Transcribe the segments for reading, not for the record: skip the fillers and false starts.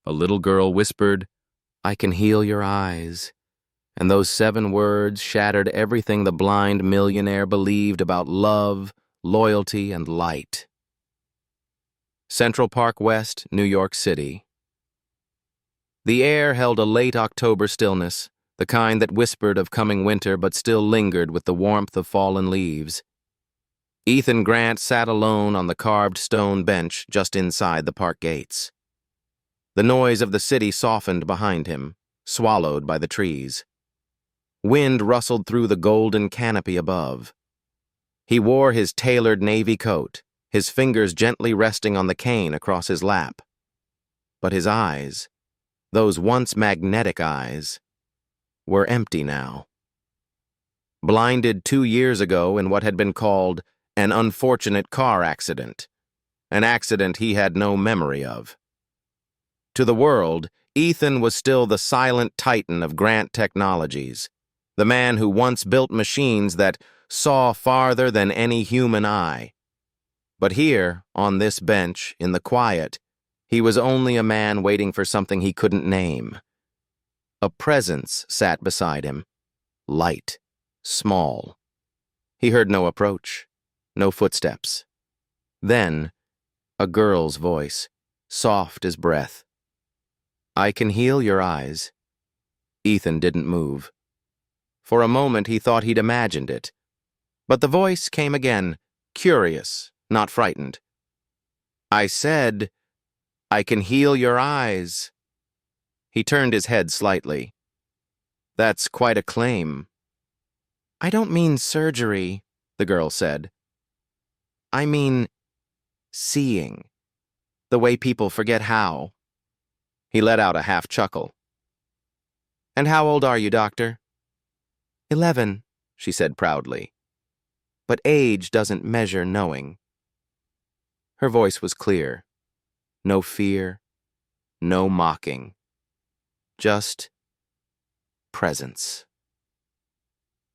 A little girl whispered, "I can heal your eyes." And those 7 words shattered everything the blind millionaire believed about love, loyalty, and light. Central Park West, New York City. The air held a late October stillness, the kind that whispered of coming winter but still lingered with the warmth of fallen leaves. Ethan Grant sat alone on the carved stone bench just inside the park gates. The noise of the city softened behind him, swallowed by the trees. Wind rustled through the golden canopy above. He wore his tailored navy coat, his fingers gently resting on the cane across his lap. But his eyes, those once magnetic eyes, were empty now. Blinded 2 years ago in what had been called an unfortunate car accident, an accident he had no memory of. To the world, Ethan was still the silent titan of Grant Technologies, the man who once built machines that saw farther than any human eye. But here, on this bench, in the quiet, he was only a man waiting for something he couldn't name. A presence sat beside him, light, small. He heard no approach, no footsteps. Then, a girl's voice, soft as breath. "I can heal your eyes." Ethan didn't move. For a moment he thought he'd imagined it. But the voice came again, curious, not frightened. "I said, I can heal your eyes." He turned his head slightly. "That's quite a claim." "I don't mean surgery," the girl said. "I mean seeing, the way people forget how." He let out a half chuckle. "And how old are you, doctor?" 11, she said proudly. "But age doesn't measure knowing." Her voice was clear. No fear, no mocking. Just presence.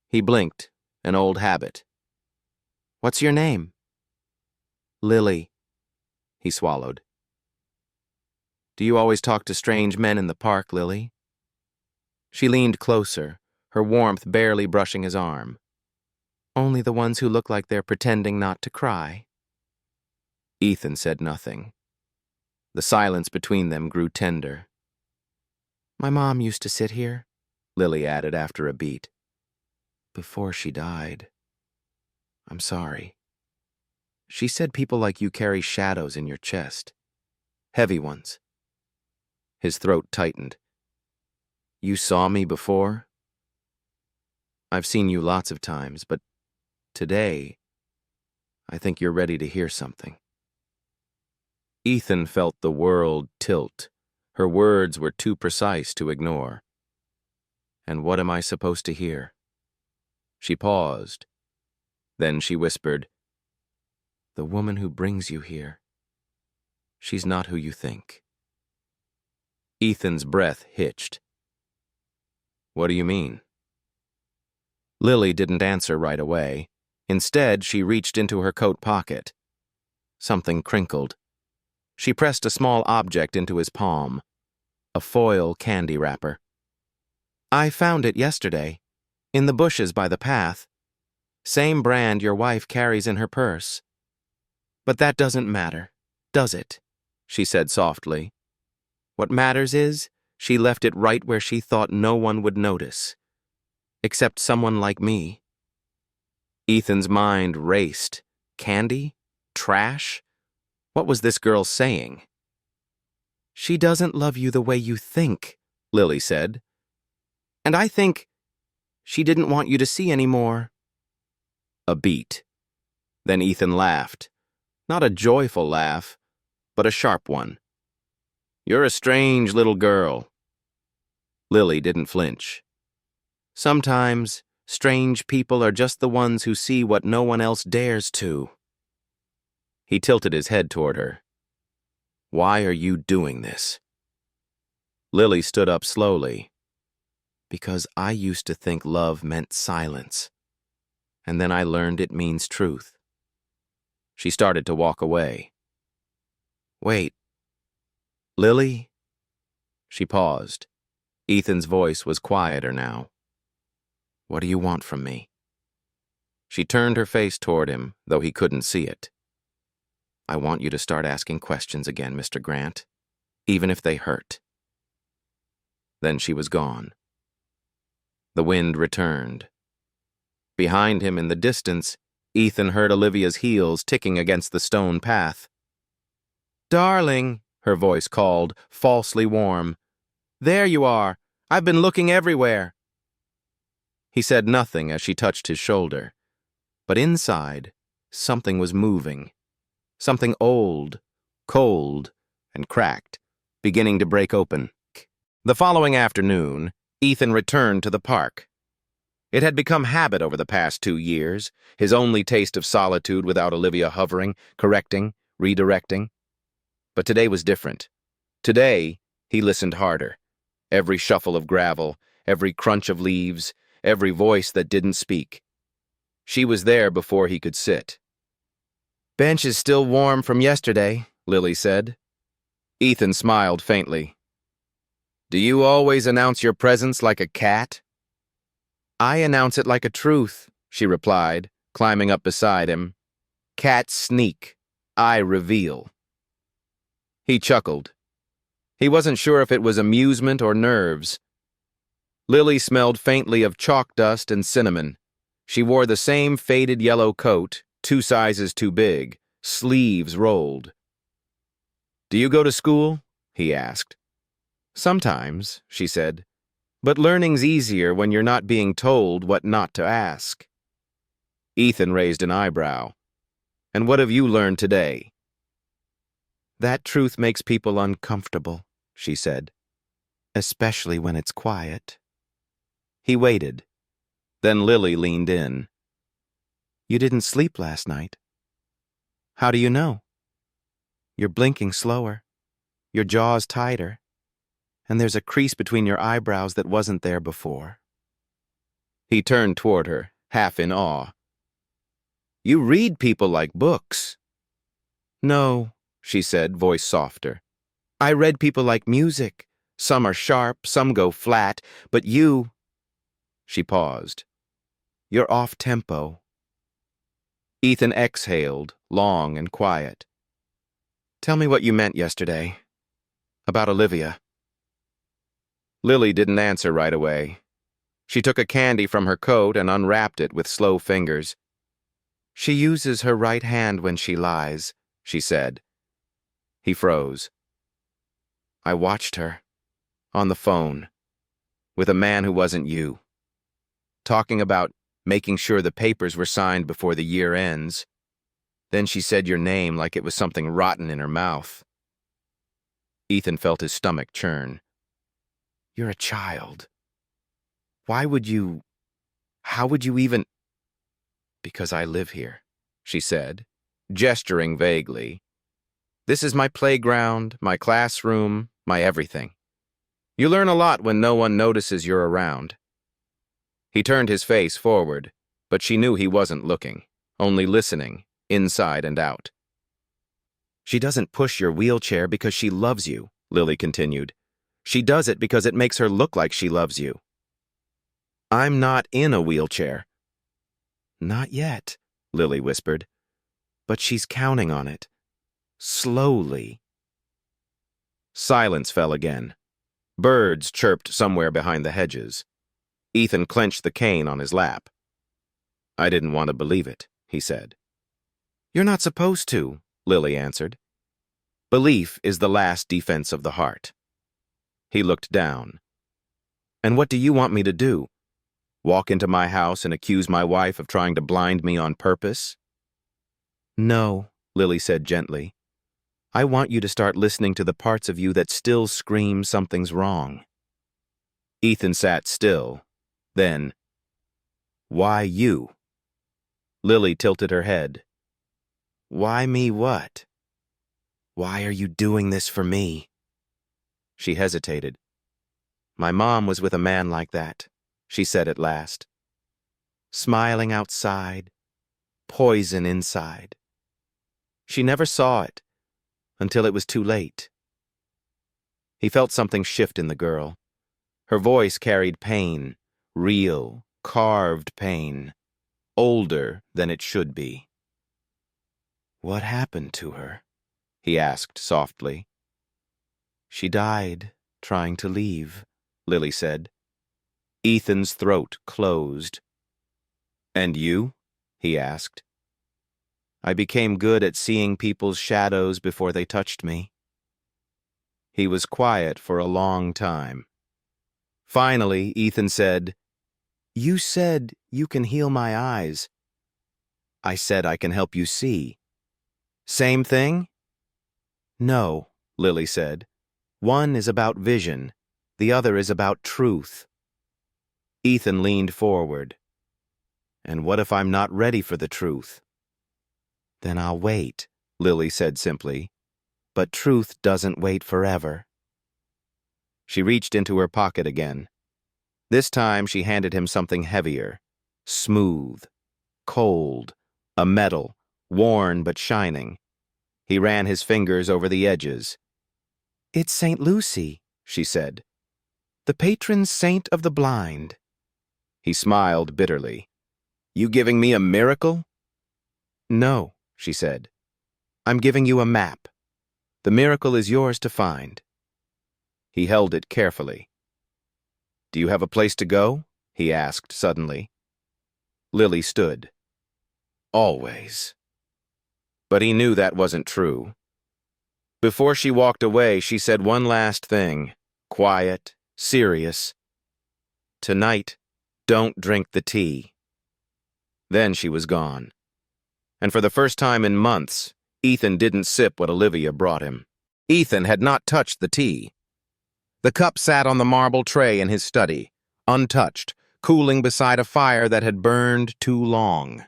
He blinked, an old habit. "What's your name?" "Lily," he swallowed. "Do you always talk to strange men in the park, Lily?" She leaned closer, her warmth barely brushing his arm. "Only the ones who look like they're pretending not to cry." Ethan said nothing. The silence between them grew tender. "My mom used to sit here," Lily added after a beat. "Before she died. I'm sorry. She said people like you carry shadows in your chest. Heavy ones." His throat tightened. "You saw me before?" "I've seen you lots of times, but today, I think you're ready to hear something." Ethan felt the world tilt. Her words were too precise to ignore. "And what am I supposed to hear?" She paused. Then she whispered, "The woman who brings you here, she's not who you think." Ethan's breath hitched. "What do you mean?" Lily didn't answer right away. Instead, she reached into her coat pocket. Something crinkled. She pressed a small object into his palm, a foil candy wrapper. "I found it yesterday, in the bushes by the path. Same brand your wife carries in her purse. But that doesn't matter, does it?" she said softly. "What matters is, she left it right where she thought no one would notice. Except someone like me." Ethan's mind raced. Candy? Trash? What was this girl saying? "She doesn't love you the way you think," Lily said. "And I think she didn't want you to see any more." A beat. Then Ethan laughed. Not a joyful laugh, but a sharp one. "You're a strange little girl." Lily didn't flinch. "Sometimes, strange people are just the ones who see what no one else dares to." He tilted his head toward her. "Why are you doing this?" Lily stood up slowly. "Because I used to think love meant silence. And then I learned it means truth." She started to walk away. "Wait. Lily?" She paused. Ethan's voice was quieter now. What do you want from me? She turned her face toward him, though he couldn't see it. I want you to start asking questions again, Mr. Grant, even if they hurt. Then she was gone. The wind returned. Behind him in the distance, Ethan heard Olivia's heels ticking against the stone path. Darling, her voice called, falsely warm. There you are. I've been looking everywhere. He said nothing as she touched his shoulder. But inside, something was moving. Something old, cold, and cracked, beginning to break open. The following afternoon, Ethan returned to the park. It had become habit over the past 2 years, his only taste of solitude without Olivia hovering, correcting, redirecting. But today was different. Today, he listened harder. Every shuffle of gravel, every crunch of leaves, every voice that didn't speak. She was there before he could sit. Bench is still warm from yesterday, Lily said. Ethan smiled faintly. Do you always announce your presence like a cat? I announce it like a truth, she replied, climbing up beside him. Cats sneak. I reveal. He chuckled. He wasn't sure if it was amusement or nerves. Lily smelled faintly of chalk dust and cinnamon. She wore the same faded yellow coat, 2 sizes too big, sleeves rolled. Do you go to school? He asked. Sometimes, she said, but learning's easier when you're not being told what not to ask. Ethan raised an eyebrow. And what have you learned today? That truth makes people uncomfortable, she said, especially when it's quiet. He waited. Then Lily leaned in. You didn't sleep last night. How do you know? You're blinking slower. Your jaw's tighter. And there's a crease between your eyebrows that wasn't there before. He turned toward her, half in awe. You read people like books. No, she said, voice softer. I read people like music. Some are sharp, some go flat, but you... She paused. You're off-tempo. Ethan exhaled, long and quiet. Tell me what you meant yesterday. About Olivia. Lily didn't answer right away. She took a candy from her coat and unwrapped it with slow fingers. She uses her right hand when she lies, she said. He froze. I watched her, on the phone, with a man who wasn't you, talking about making sure the papers were signed before the year ends. Then she said your name like it was something rotten in her mouth. Ethan felt his stomach churn. You're a child. How would you even... Because I live here, she said, gesturing vaguely. This is my playground, my classroom, my everything. You learn a lot when no one notices you're around. He turned his face forward, but she knew he wasn't looking, only listening, inside and out. She doesn't push your wheelchair because she loves you, Lily continued. She does it because it makes her look like she loves you. I'm not in a wheelchair. Not yet, Lily whispered. But she's counting on it. Slowly. Silence fell again. Birds chirped somewhere behind the hedges. Ethan clenched the cane on his lap. I didn't want to believe it, he said. You're not supposed to, Lily answered. Belief is the last defense of the heart. He looked down. And what do you want me to do? Walk into my house and accuse my wife of trying to blind me on purpose? No, Lily said gently. I want you to start listening to the parts of you that still scream something's wrong. Ethan sat still. Then, why you? Lily tilted her head. Why me what? Why are you doing this for me? She hesitated. My mom was with a man like that, she said at last. Smiling outside, poison inside. She never saw it until it was too late. He felt something shift in the girl. Her voice carried pain, real, carved pain, older than it should be. "What happened to her?" he asked softly. "She died trying to leave," Lily said. Ethan's throat closed. "And you?" he asked. "I became good at seeing people's shadows before they touched me." He was quiet for a long time. Finally, Ethan said, "You said you can heal my eyes." "I said I can help you see." "Same thing?" "No," Lily said. "One is about vision. The other is about truth." Ethan leaned forward. "And what if I'm not ready for the truth?" "Then I'll wait," Lily said simply. "But truth doesn't wait forever." She reached into her pocket again. This time she handed him something heavier, smooth, cold, a metal, worn but shining. He ran his fingers over the edges. "It's St. Lucy," she said. "The patron saint of the blind." He smiled bitterly. "You giving me a miracle?" "No," she said. "I'm giving you a map. The miracle is yours to find." He held it carefully. "Do you have a place to go?" he asked suddenly. Lily stood. "Always." But he knew that wasn't true. Before she walked away, she said one last thing, quiet, serious. "Tonight, don't drink the tea." Then she was gone. And for the first time in months, Ethan didn't sip what Olivia brought him. Ethan had not touched the tea. The cup sat on the marble tray in his study, untouched, cooling beside a fire that had burned too long.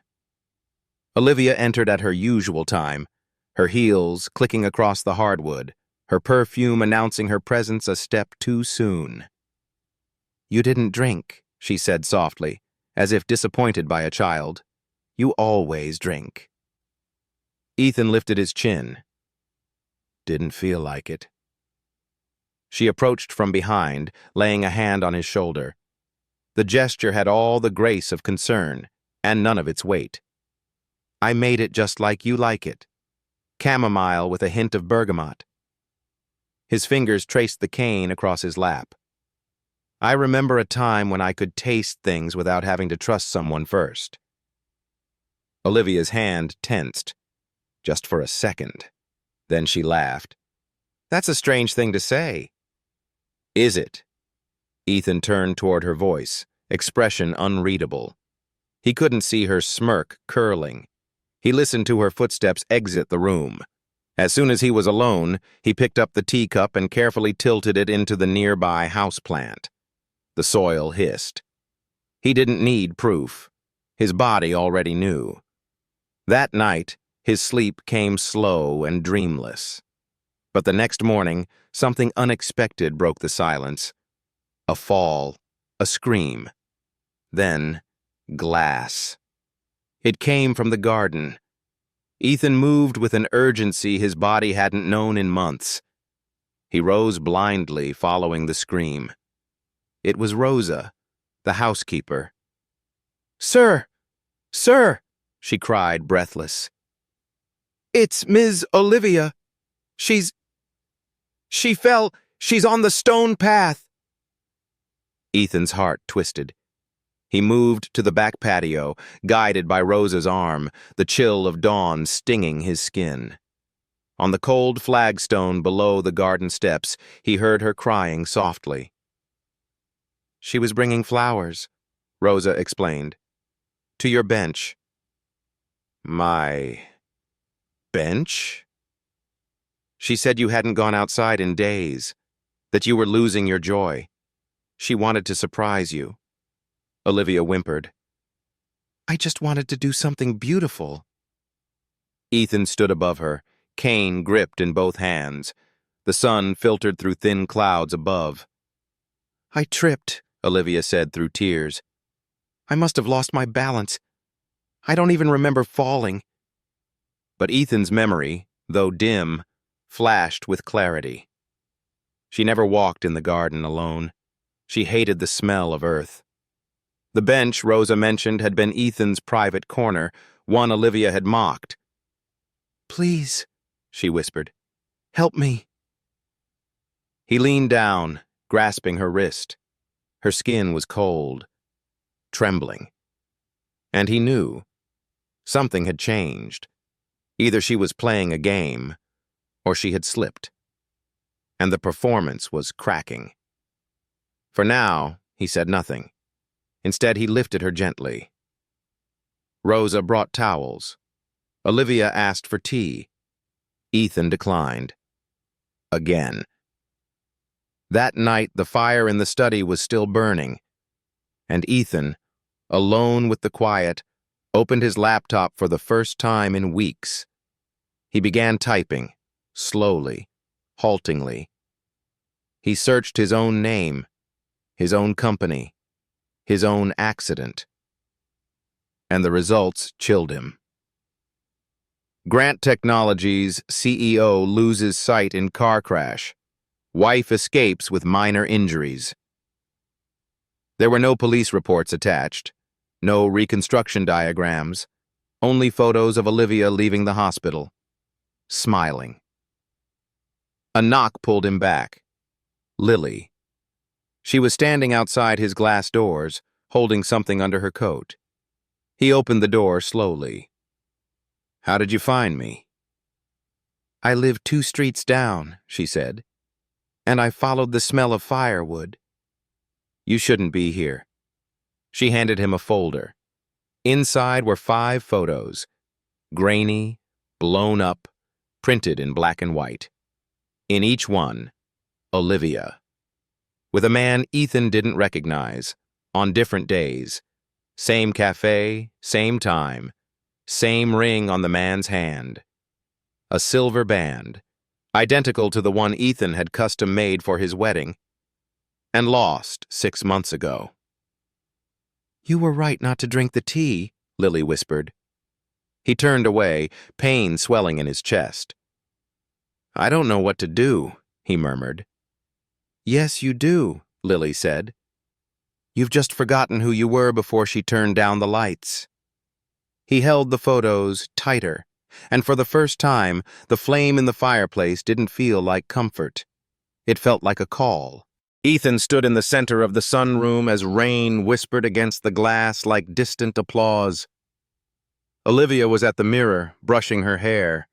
Olivia entered at her usual time, her heels clicking across the hardwood, her perfume announcing her presence a step too soon. "You didn't drink," she said softly, as if disappointed by a child. "You always drink." Ethan lifted his chin. "Didn't feel like it." She approached from behind, laying a hand on his shoulder. The gesture had all the grace of concern, and none of its weight. "I made it just like you like it. Chamomile with a hint of bergamot." His fingers traced the cane across his lap. "I remember a time when I could taste things without having to trust someone first." Olivia's hand tensed, just for a second. Then she laughed. "That's a strange thing to say." "Is it?" Ethan turned toward her voice, expression unreadable. He couldn't see her smirk curling. He listened to her footsteps exit the room. As soon as he was alone, he picked up the teacup and carefully tilted it into the nearby houseplant. The soil hissed. He didn't need proof. His body already knew. That night, his sleep came slow and dreamless. But the next morning, something unexpected broke the silence. A fall, a scream. Then, glass. It came from the garden. Ethan moved with an urgency his body hadn't known in months. He rose blindly, following the scream. It was Rosa, the housekeeper. "Sir! Sir!" she cried, breathless. "It's Ms. Olivia. She fell. She's on the stone path." Ethan's heart twisted. He moved to the back patio, guided by Rosa's arm, the chill of dawn stinging his skin. On the cold flagstone below the garden steps, he heard her crying softly. "She was bringing flowers," Rosa explained. "To your bench." "My bench?" "She said you hadn't gone outside in days, that you were losing your joy. She wanted to surprise you." Olivia whimpered. "I just wanted to do something beautiful." Ethan stood above her, cane gripped in both hands. The sun filtered through thin clouds above. "I tripped," Olivia said through tears. "I must have lost my balance. I don't even remember falling." But Ethan's memory, though dim, flashed with clarity. She never walked in the garden alone. She hated the smell of earth. The bench Rosa mentioned had been Ethan's private corner, one Olivia had mocked. "Please," she whispered, "help me." He leaned down, grasping her wrist. Her skin was cold, trembling. And he knew. Something had changed. Either she was playing a game, or she had slipped. And the performance was cracking. For now, he said nothing. Instead, he lifted her gently. Rosa brought towels. Olivia asked for tea. Ethan declined. Again. That night, the fire in the study was still burning, and Ethan, alone with the quiet, opened his laptop for the first time in weeks. He began typing, slowly, haltingly. He searched his own name, his own company, his own accident. And the results chilled him. Grant Technologies CEO loses sight in car crash. Wife escapes with minor injuries. There were no police reports attached, no reconstruction diagrams, only photos of Olivia leaving the hospital, smiling. A knock pulled him back. Lily. She was standing outside his glass doors, holding something under her coat. He opened the door slowly. "How did you find me?" "I live 2 streets down," she said, "and I followed the smell of firewood." "You shouldn't be here." She handed him a folder. Inside were 5 photos, grainy, blown up, printed in black and white. In each one, Olivia. With a man Ethan didn't recognize, on different days. Same cafe, same time, same ring on the man's hand. A silver band, identical to the one Ethan had custom-made for his wedding, and lost 6 months ago. "You were right not to drink the tea," Lily whispered. He turned away, pain swelling in his chest. "I don't know what to do," he murmured. "Yes, you do," Lily said. "You've just forgotten who you were before she turned down the lights." He held the photos tighter, and for the first time, the flame in the fireplace didn't feel like comfort. It felt like a call. Ethan stood in the center of the sunroom as rain whispered against the glass like distant applause. Olivia was at the mirror, brushing her hair.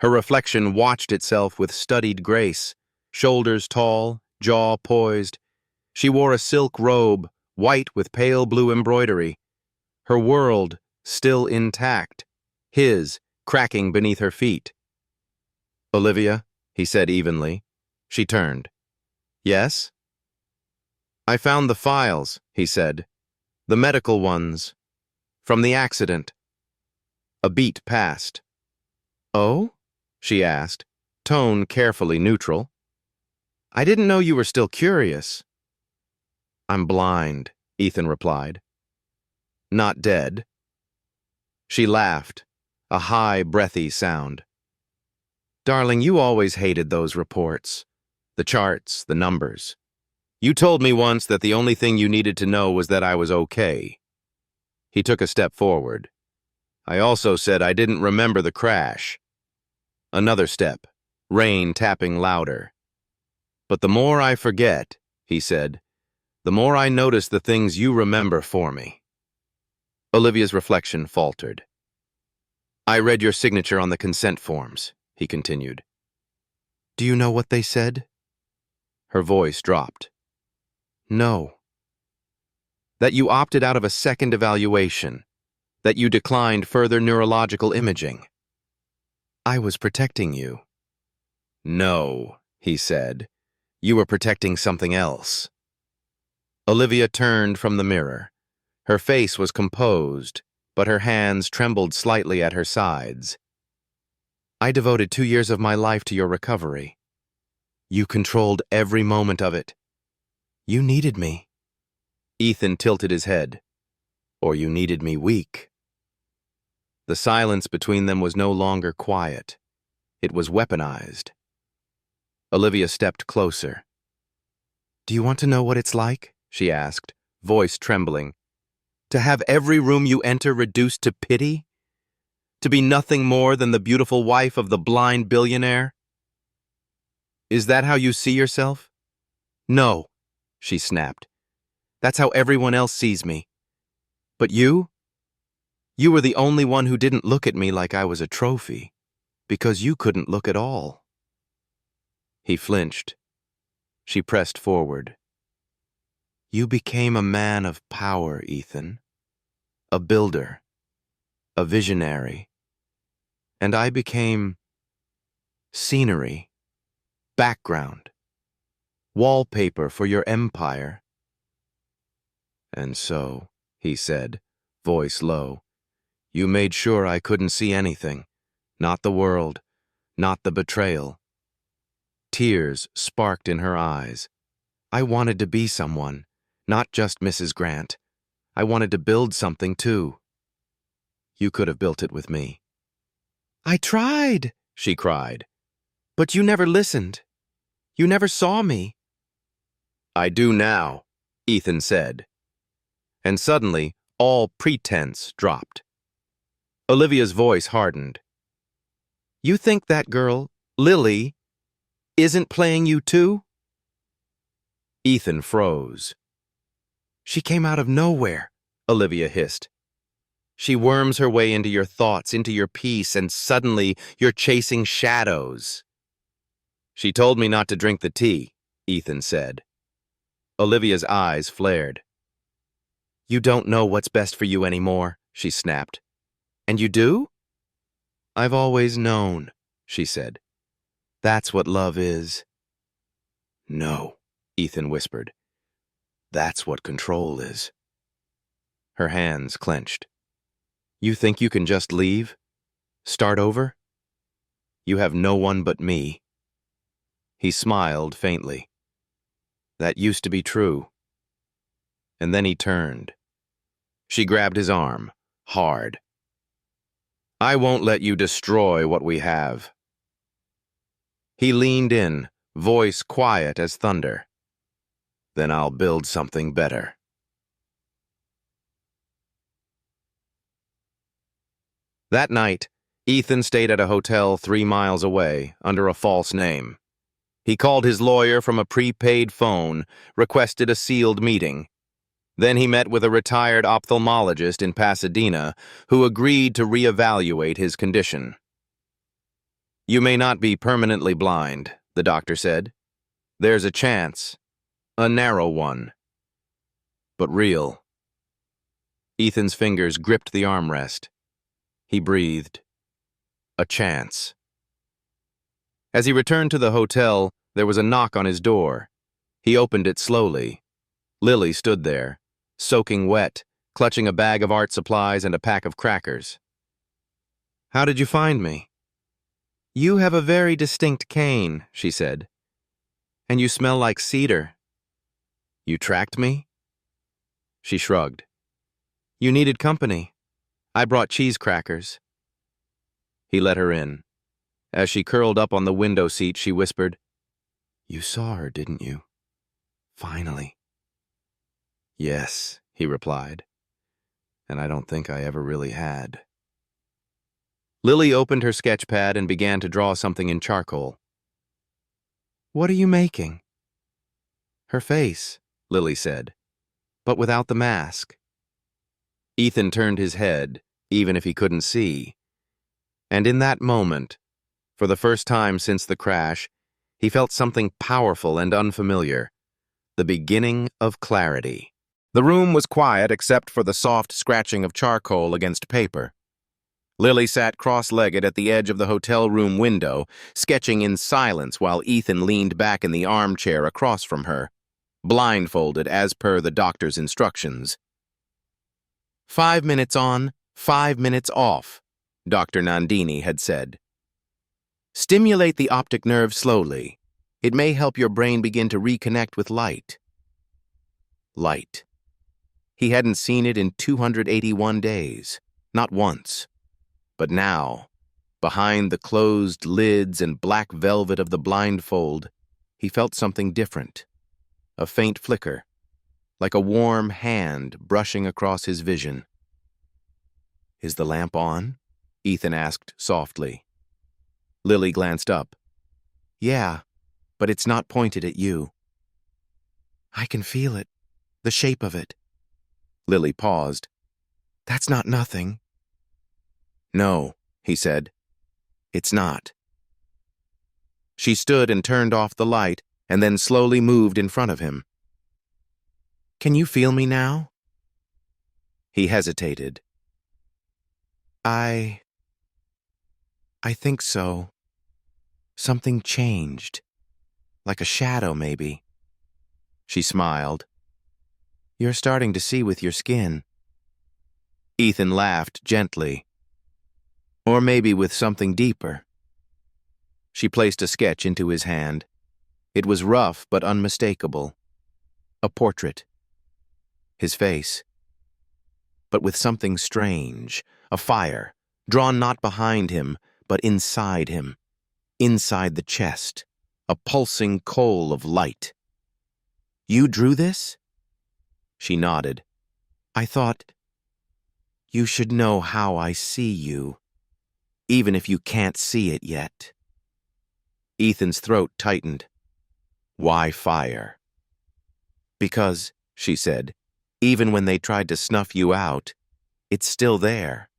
Her reflection watched itself with studied grace, shoulders tall, jaw poised. She wore a silk robe, white with pale blue embroidery. Her world still intact, his cracking beneath her feet. "Olivia," he said evenly. She turned. "Yes?" "I found the files," he said. "The medical ones. From the accident." A beat passed. "Oh?" she asked, tone carefully neutral. "I didn't know you were still curious." "I'm blind," Ethan replied. "Not dead." She laughed, a high, breathy sound. "Darling, you always hated those reports. The charts, the numbers. You told me once that the only thing you needed to know was that I was okay." He took a step forward. "I also said I didn't remember the crash." Another step, rain tapping louder. "But the more I forget," he said, "the more I notice the things you remember for me." Olivia's reflection faltered. "I read your signature on the consent forms," he continued. "Do you know what they said?" Her voice dropped. "No." "That you opted out of a second evaluation. That you declined further neurological imaging." "I was protecting you." "No," he said. "You were protecting something else." Olivia turned from the mirror. Her face was composed, but her hands trembled slightly at her sides. "I devoted 2 years of my life to your recovery. You controlled every moment of it. You needed me." Ethan tilted his head. "Or you needed me weak." The silence between them was no longer quiet. It was weaponized. Olivia stepped closer. Do you want to know what it's like? She asked, voice trembling. To have every room you enter reduced to pity? To be nothing more than the beautiful wife of the blind billionaire? Is that how you see yourself? No, she snapped. That's how everyone else sees me. But you? You were the only one who didn't look at me like I was a trophy, because you couldn't look at all. He flinched. She pressed forward. You became a man of power, Ethan. A builder. A visionary. And I became scenery, background, wallpaper for your empire. And so, he said, voice low, you made sure I couldn't see anything, not the world, not the betrayal. Tears sparked in her eyes. I wanted to be someone, not just Mrs. Grant. I wanted to build something too. You could have built it with me. I tried, she cried. But you never listened. You never saw me. I do now, Ethan said. And suddenly, all pretense dropped. Olivia's voice hardened. You think that girl, Lily, isn't playing you too? Ethan froze. She came out of nowhere, Olivia hissed. She worms her way into your thoughts, into your peace, and suddenly you're chasing shadows. She told me not to drink the tea, Ethan said. Olivia's eyes flared. You don't know what's best for you anymore, she snapped. And you do? I've always known, she said. That's what love is. No, Ethan whispered. That's what control is. Her hands clenched. You think you can just leave? Start over? You have no one but me. He smiled faintly. That used to be true. And then he turned. She grabbed his arm, hard. I won't let you destroy what we have. He leaned in, voice quiet as thunder. Then I'll build something better. That night, Ethan stayed at a hotel 3 miles away, under a false name. He called his lawyer from a prepaid phone, requested a sealed meeting. Then he met with a retired ophthalmologist in Pasadena who agreed to reevaluate his condition. You may not be permanently blind, the doctor said. There's a chance, a narrow one, but real. Ethan's fingers gripped the armrest. He breathed. A chance. As he returned to the hotel, there was a knock on his door. He opened it slowly. Lily stood there, soaking wet, clutching a bag of art supplies and a pack of crackers. How did you find me? You have a very distinct cane, she said. And you smell like cedar. You tracked me? She shrugged. You needed company. I brought cheese crackers. He let her in. As she curled up on the window seat, she whispered, You saw her, didn't you? Finally. Yes, he replied. And I don't think I ever really had. Lily opened her sketch pad and began to draw something in charcoal. What are you making? Her face, Lily said, but without the mask. Ethan turned his head, even if he couldn't see. And in that moment, for the first time since the crash, he felt something powerful and unfamiliar. The beginning of clarity. The room was quiet except for the soft scratching of charcoal against paper. Lily sat cross-legged at the edge of the hotel room window, sketching in silence while Ethan leaned back in the armchair across from her, blindfolded as per the doctor's instructions. 5 minutes on, 5 minutes off, Dr. Nandini had said. Stimulate the optic nerve slowly. It may help your brain begin to reconnect with light. Light. He hadn't seen it in 281 days, not once. But now, behind the closed lids and black velvet of the blindfold, he felt something different. a faint flicker, like a warm hand brushing across his vision. "Is the lamp on?" Ethan asked softly. Lily glanced up. "Yeah, but it's not pointed at you." "I can feel it, the shape of it." Lily paused. "That's not nothing." "No," he said. "It's not." She stood and turned off the light and then slowly moved in front of him. "Can you feel me now?" He hesitated. I think so. Something changed. Like a shadow, maybe." She smiled. "You're starting to see with your skin." Ethan laughed gently. "Or maybe with something deeper." She placed a sketch into his hand. It was rough but unmistakable. A portrait. His face. But with something strange. A fire, drawn not behind him, but inside him. Inside the chest. A pulsing coal of light. "You drew this?" She nodded. "I thought you should know how I see you, even if you can't see it yet." Ethan's throat tightened. "Why fire?" "Because," she said, "even when they tried to snuff you out, it's still there."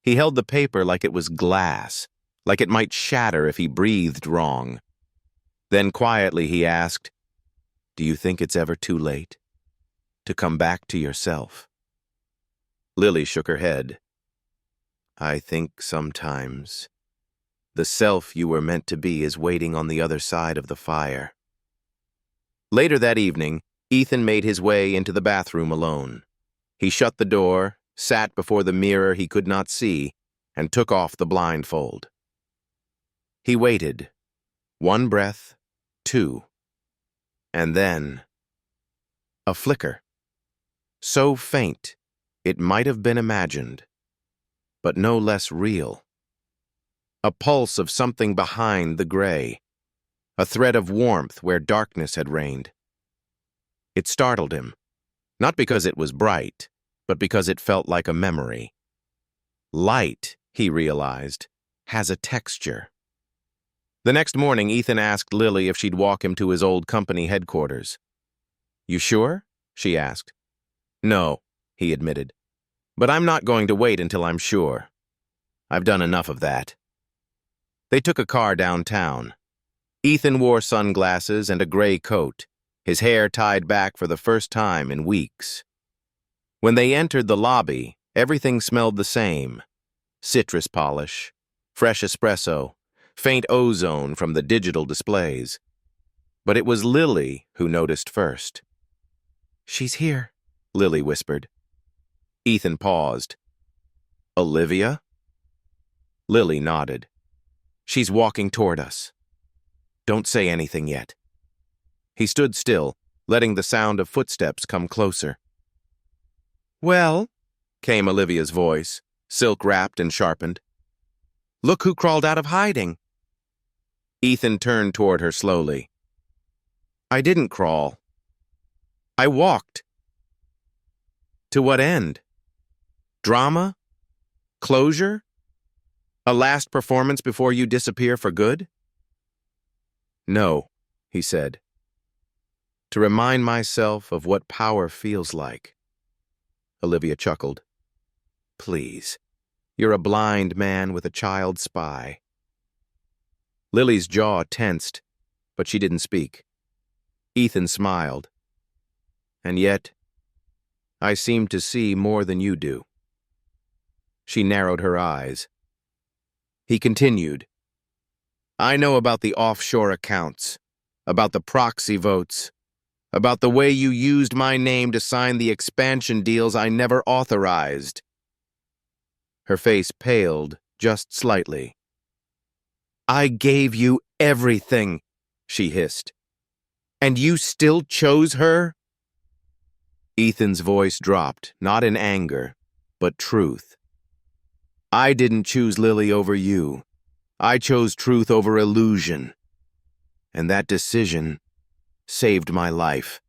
He held the paper like it was glass, like it might shatter if he breathed wrong. Then quietly he asked, "Do you think it's ever too late to come back to yourself?" Lily shook her head. "I think sometimes the self you were meant to be is waiting on the other side of the fire." Later that evening, Ethan made his way into the bathroom alone. He shut the door, sat before the mirror he could not see, and took off the blindfold. He waited. 1 breath, 2. And then a flicker. So faint, it might have been imagined, but no less real. A pulse of something behind the gray, a thread of warmth where darkness had reigned. It startled him, not because it was bright, but because it felt like a memory. Light, he realized, has a texture. The next morning, Ethan asked Lily if she'd walk him to his old company headquarters. "You sure?" she asked. "No," he admitted. "But I'm not going to wait until I'm sure. I've done enough of that." They took a car downtown. Ethan wore sunglasses and a gray coat, his hair tied back for the first time in weeks. When they entered the lobby, everything smelled the same. Citrus polish, fresh espresso, faint ozone from the digital displays. But it was Lily who noticed first. "She's here," Lily whispered. Ethan paused. "Olivia?" Lily nodded. "She's walking toward us. Don't say anything yet." He stood still, letting the sound of footsteps come closer. "Well," came Olivia's voice, silk-wrapped and sharpened. "Look who crawled out of hiding." Ethan turned toward her slowly. "I didn't crawl. I walked." "To what end? Drama? Closure? A last performance before you disappear for good?" "No," he said. "To remind myself of what power feels like." Olivia chuckled. "Please, you're a blind man with a child spy." Lily's jaw tensed, but she didn't speak. Ethan smiled. "And yet, I seem to see more than you do." She narrowed her eyes. He continued, "I know about the offshore accounts, about the proxy votes, about the way you used my name to sign the expansion deals I never authorized." Her face paled just slightly. "I gave you everything," she hissed. "And you still chose her?" Ethan's voice dropped, not in anger, but truth. "I didn't choose Lily over you. I chose truth over illusion. And that decision saved my life."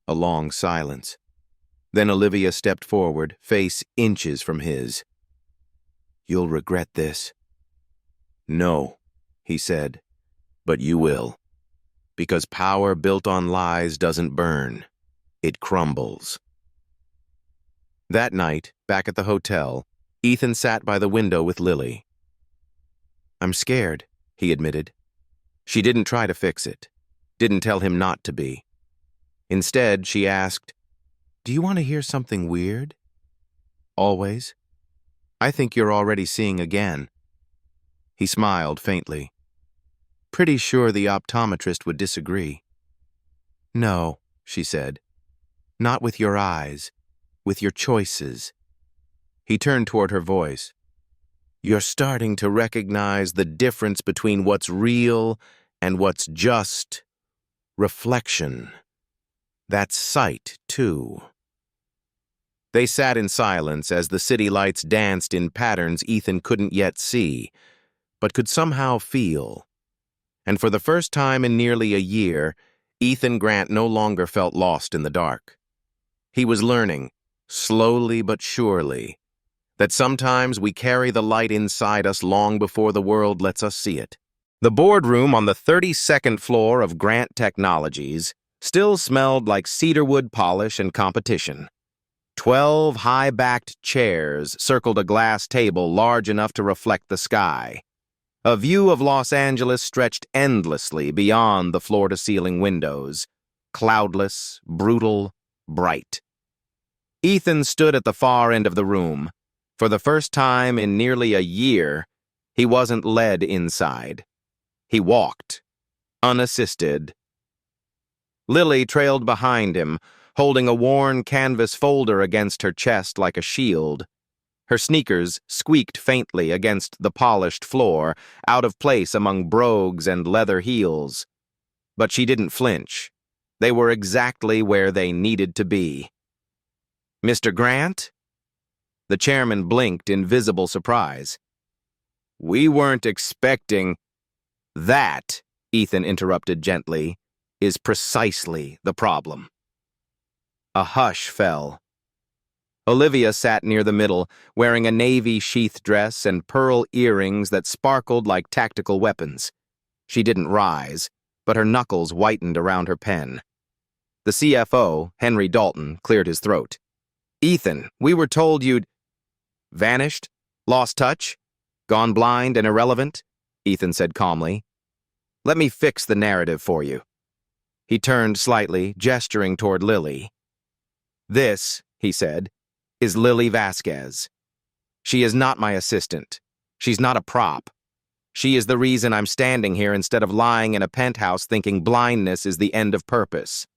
A long silence. Then Olivia stepped forward, face inches from his. "You'll regret this." "No," he said, "but you will. Because power built on lies doesn't burn. It crumbles." That night, back at the hotel, Ethan sat by the window with Lily. "I'm scared," he admitted. She didn't try to fix it, didn't tell him not to be. Instead, she asked, "Do you want to hear something weird?" "Always. I think you're already seeing again." He smiled faintly. "Pretty sure the optometrist would disagree." "No," she said. "Not with your eyes, with your choices." He turned toward her voice. "You're starting to recognize the difference between what's real and what's just reflection. That's sight, too." They sat in silence as the city lights danced in patterns Ethan couldn't yet see, but could somehow feel. And for the first time in nearly a year, Ethan Grant no longer felt lost in the dark. He was learning, slowly but surely, that sometimes we carry the light inside us long before the world lets us see it. The boardroom on the 32nd floor of Grant Technologies still smelled like cedarwood polish and competition. 12 high-backed chairs circled a glass table large enough to reflect the sky. A view of Los Angeles stretched endlessly beyond the floor-to-ceiling windows, cloudless, brutal, bright. Ethan stood at the far end of the room. For the first time in nearly a year, he wasn't led inside. He walked, unassisted. Lily trailed behind him, holding a worn canvas folder against her chest like a shield. Her sneakers squeaked faintly against the polished floor, out of place among brogues and leather heels. But she didn't flinch. They were exactly where they needed to be. "Mr. Grant?" The chairman blinked in visible surprise. "We weren't expecting—" "That," Ethan interrupted gently, "is precisely the problem." A hush fell. Olivia sat near the middle, wearing a navy sheath dress and pearl earrings that sparkled like tactical weapons. She didn't rise, but her knuckles whitened around her pen. The CFO, Henry Dalton, cleared his throat. "Ethan, we were told you'd—" "Vanished? Lost touch? Gone blind and irrelevant?" Ethan said calmly. "Let me fix the narrative for you." He turned slightly, gesturing toward Lily. "This," he said, "is Lily Vasquez. She is not my assistant. She's not a prop. She is the reason I'm standing here instead of lying in a penthouse thinking blindness is the end of purpose."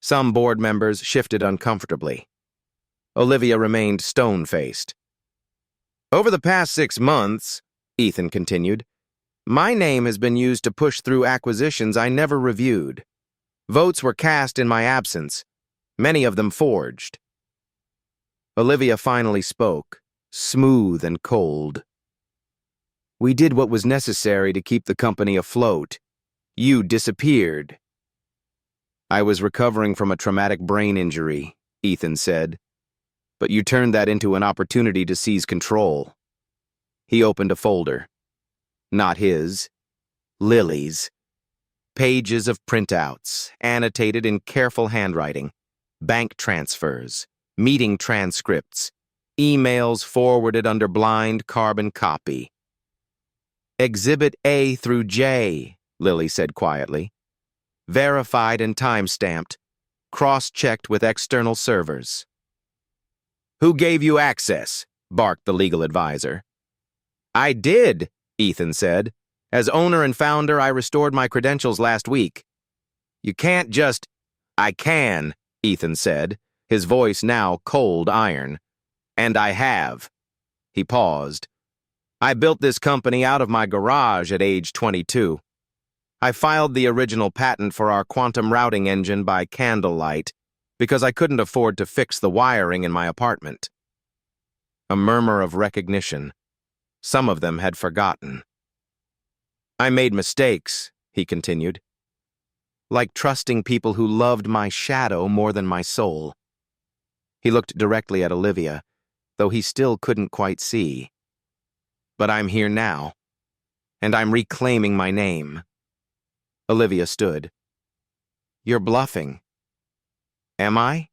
Some board members shifted uncomfortably. Olivia remained stone-faced. "Over the past 6 months," Ethan continued, "my name has been used to push through acquisitions I never reviewed. Votes were cast in my absence, many of them forged." Olivia finally spoke, smooth and cold. "We did what was necessary to keep the company afloat. You disappeared." "I was recovering from a traumatic brain injury," Ethan said, "but you turned that into an opportunity to seize control." He opened a folder. Not his, Lily's. Pages of printouts, annotated in careful handwriting, bank transfers, meeting transcripts, emails forwarded under blind carbon copy. "Exhibit A through J," Lily said quietly. "Verified and time-stamped, cross-checked with external servers." "Who gave you access?" barked the legal advisor. "I did," Ethan said. "As owner and founder, I restored my credentials last week." "You can't just—" "I can," Ethan said, his voice now cold iron. "And I have." He paused. "I built this company out of my garage at age 22. I filed the original patent for our quantum routing engine by candlelight because I couldn't afford to fix the wiring in my apartment." A murmur of recognition. Some of them had forgotten. "I made mistakes," he continued. Like trusting people who loved my shadow more than my soul. He looked directly at Olivia, though he still couldn't quite see. But I'm here now, and I'm reclaiming my name. Olivia stood. You're bluffing. Am I?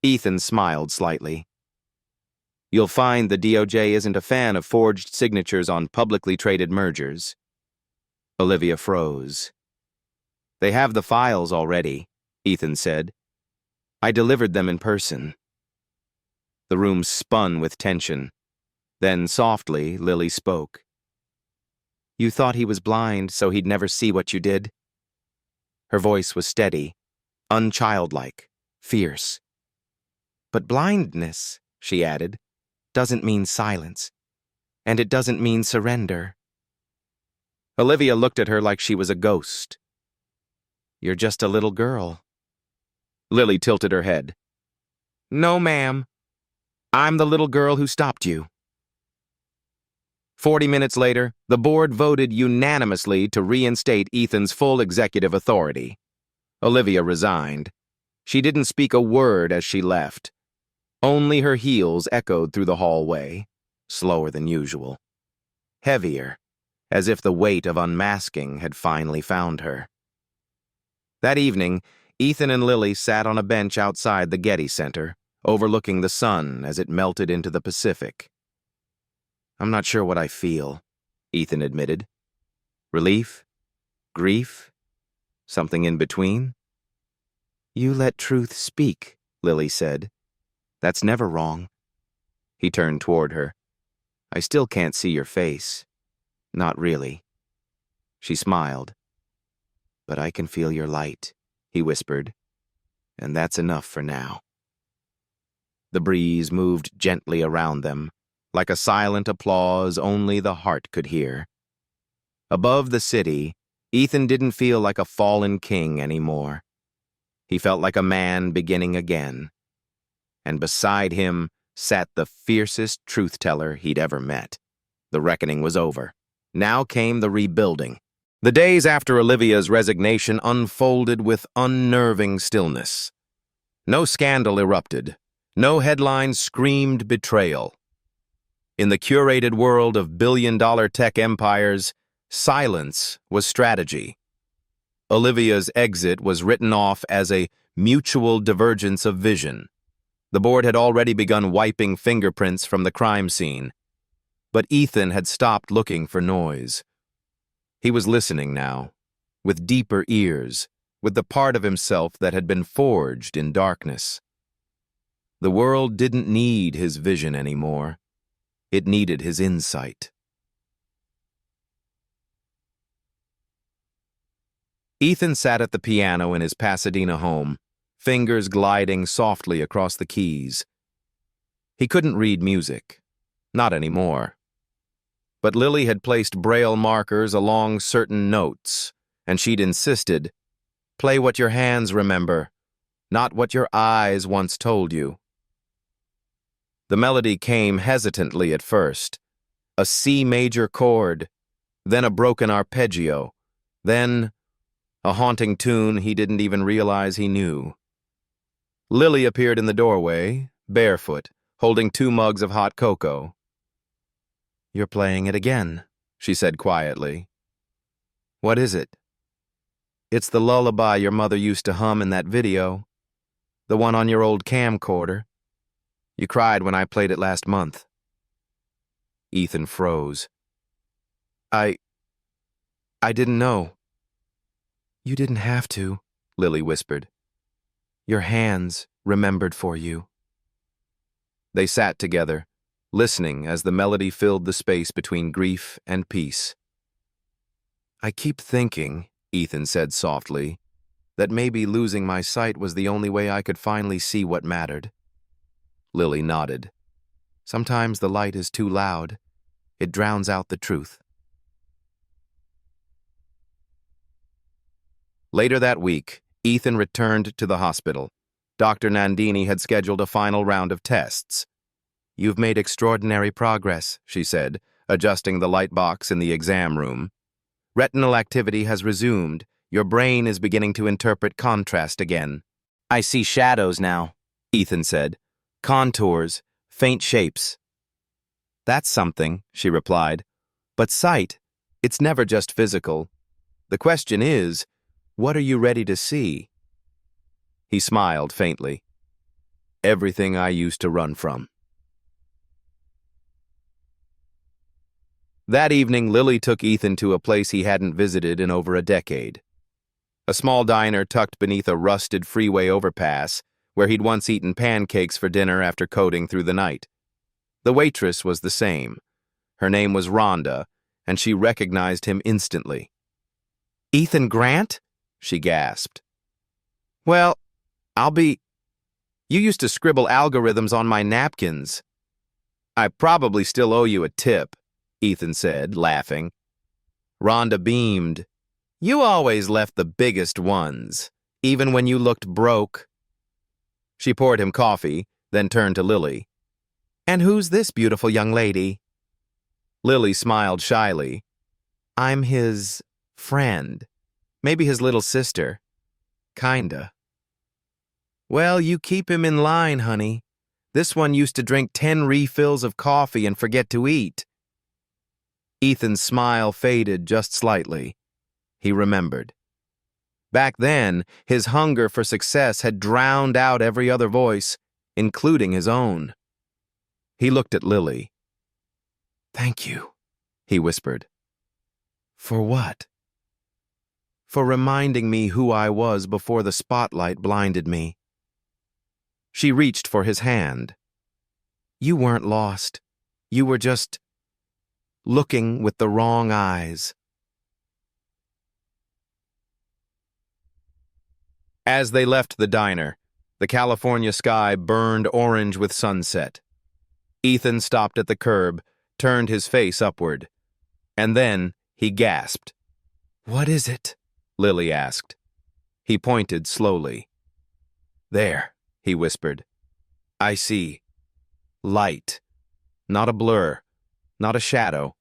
Ethan smiled slightly. You'll find the DOJ isn't a fan of forged signatures on publicly traded mergers. Olivia froze. They have the files already, Ethan said. I delivered them in person. The room spun with tension. Then softly, Lily spoke. You thought he was blind, so he'd never see what you did? Her voice was steady, unchildlike, fierce. But blindness, she added, doesn't mean silence. And it doesn't mean surrender. Olivia looked at her like she was a ghost. You're just a little girl. Lily tilted her head. No, ma'am. I'm the little girl who stopped you. 40 minutes later, the board voted unanimously to reinstate Ethan's full executive authority. Olivia resigned. She didn't speak a word as she left. Only her heels echoed through the hallway, slower than usual. Heavier, as if the weight of unmasking had finally found her. That evening, Ethan and Lily sat on a bench outside the Getty Center, overlooking the sun as it melted into the Pacific. I'm not sure what I feel, Ethan admitted. Relief? Grief? Something in between? You let truth speak, Lily said. That's never wrong. He turned toward her. I still can't see your face. Not really. She smiled. But I can feel your light, he whispered. And that's enough for now. The breeze moved gently around them, like a silent applause only the heart could hear. Above the city, Ethan didn't feel like a fallen king anymore. He felt like a man beginning again. And beside him sat the fiercest truth-teller he'd ever met. The reckoning was over. Now came the rebuilding. The days after Olivia's resignation unfolded with unnerving stillness. No scandal erupted. No headline screamed betrayal. In the curated world of billion-dollar tech empires, silence was strategy. Olivia's exit was written off as a mutual divergence of vision. The board had already begun wiping fingerprints from the crime scene. But Ethan had stopped looking for noise. He was listening now, with deeper ears, with the part of himself that had been forged in darkness. The world didn't need his vision anymore. It needed his insight. Ethan sat at the piano in his Pasadena home, fingers gliding softly across the keys. He couldn't read music. Not anymore. But Lily had placed braille markers along certain notes, and she'd insisted, play what your hands remember, not what your eyes once told you. The melody came hesitantly at first, a C major chord, then a broken arpeggio, then a haunting tune he didn't even realize he knew. Lily appeared in the doorway, barefoot, holding 2 mugs of hot cocoa. You're playing it again, she said quietly. What is it? It's the lullaby your mother used to hum in that video, the one on your old camcorder. You cried when I played it last month. Ethan froze. I didn't know. You didn't have to, Lily whispered. Your hands remembered for you. They sat together, listening as the melody filled the space between grief and peace. I keep thinking, Ethan said softly, that maybe losing my sight was the only way I could finally see what mattered. Lily nodded. Sometimes the light is too loud. It drowns out the truth. Later that week, Ethan returned to the hospital. Dr. Nandini had scheduled a final round of tests. You've made extraordinary progress, she said, adjusting the light box in the exam room. Retinal activity has resumed. Your brain is beginning to interpret contrast again. I see shadows now, Ethan said. Contours, faint shapes. That's something, she replied. But sight, it's never just physical. The question is, what are you ready to see? He smiled faintly. Everything I used to run from. That evening, Lily took Ethan to a place he hadn't visited in over a decade. A small diner tucked beneath a rusted freeway overpass, where he'd once eaten pancakes for dinner after coding through the night. The waitress was the same. Her name was Rhonda, and she recognized him instantly. "Ethan Grant?" she gasped. "Well, You used to scribble algorithms on my napkins." "I probably still owe you a tip," Ethan said, laughing. Rhonda beamed. "You always left the biggest ones, even when you looked broke." She poured him coffee, then turned to Lily. "And who's this beautiful young lady?" Lily smiled shyly. "I'm his friend. Maybe his little sister. Kinda." "Well, you keep him in line, honey. This one used to drink 10 refills of coffee and forget to eat." Ethan's smile faded just slightly. He remembered. Back then, his hunger for success had drowned out every other voice, including his own. He looked at Lily. "Thank you," he whispered. "For what?" "For reminding me who I was before the spotlight blinded me." She reached for his hand. "You weren't lost. You were just looking with the wrong eyes." As they left the diner, the California sky burned orange with sunset. Ethan stopped at the curb, turned his face upward. And then he gasped. "What is it?" Lily asked. He pointed slowly. "There," he whispered. "I see. Light. Not a blur. Not a shadow.